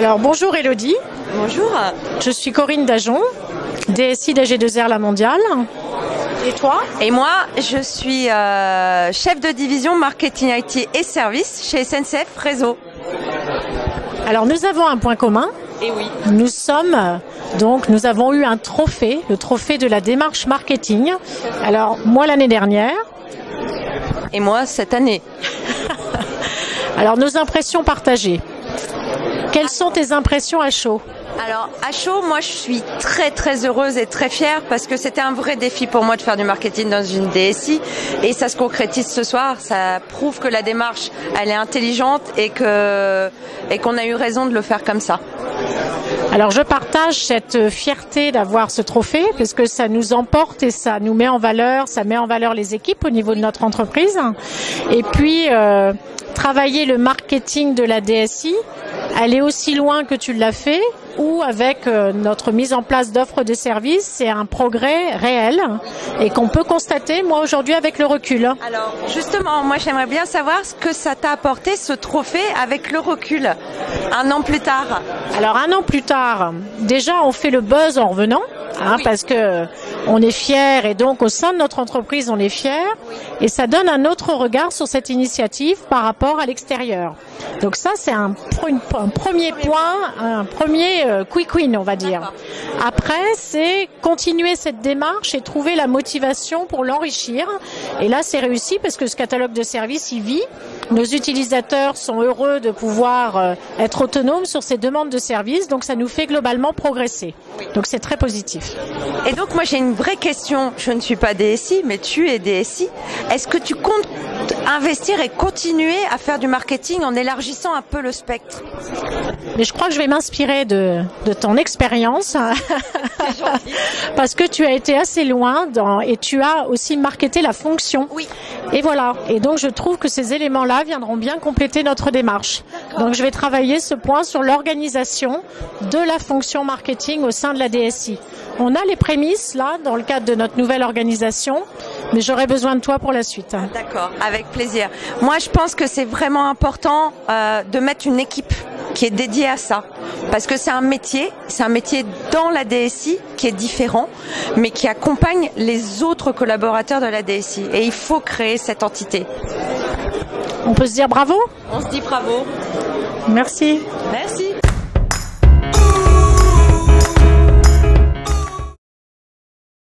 Alors bonjour Elodie. Bonjour. Je suis Corinne Dajon, DSI d'AG2R La Mondiale. Et toi? Et moi, je suis chef de division marketing IT et services chez SNCF Réseau. Alors nous avons un point commun. Et oui. Nous avons eu un trophée, le trophée de la démarche marketing. Alors moi l'année dernière. Et moi cette année. Alors nos impressions partagées. Quelles sont tes impressions à chaud? Alors à chaud, moi je suis très heureuse et très fière parce que c'était un vrai défi pour moi de faire du marketing dans une DSI et ça se concrétise ce soir. Ça prouve que la démarche elle est intelligente et qu'on a eu raison de le faire comme ça. Alors je partage cette fierté d'avoir ce trophée parce que ça nous emporte et ça nous met en valeur, ça met en valeur les équipes au niveau de notre entreprise. Et puis travailler le marketing de la DSI, aller aussi loin que tu l'as fait, ou avec notre mise en place d'offres de services, c'est un progrès réel et qu'on peut constater, moi aujourd'hui avec le recul. Alors justement, moi j'aimerais bien savoir ce que ça t'a apporté ce trophée avec le recul, un an plus tard. Alors un an plus tard, déjà on fait le buzz en revenant, oui. Parce que on est fiers et donc au sein de notre entreprise on est fiers et ça donne un autre regard sur cette initiative par rapport à l'extérieur. Donc ça c'est un premier point, un premier quick win on va dire. Après c'est continuer cette démarche et trouver la motivation pour l'enrichir et là c'est réussi parce que ce catalogue de services il vit. Nos utilisateurs sont heureux de pouvoir être autonomes sur ces demandes de services, donc ça nous fait globalement progresser. Donc c'est très positif. Et donc moi j'ai une vraie question, je ne suis pas DSI, mais tu es DSI. Est-ce que tu comptes investir et continuer à faire du marketing en élargissant un peu le spectre? Mais je crois que je vais m'inspirer de ton expérience parce que tu as été assez loin et tu as aussi marketé la fonction. Oui. Et voilà. Et donc je trouve que ces éléments-là viendront bien compléter notre démarche. Donc je vais travailler ce point sur l'organisation de la fonction marketing au sein de la DSI. On a les prémices là dans le cadre de notre nouvelle organisation, mais j'aurai besoin de toi pour la suite. D'accord, avec plaisir. Moi je pense que c'est vraiment important de mettre une équipe qui est dédiée à ça. Parce que c'est un métier dans la DSI qui est différent, mais qui accompagne les autres collaborateurs de la DSI. Et il faut créer cette entité. On peut se dire bravo? On se dit bravo. Merci. Merci.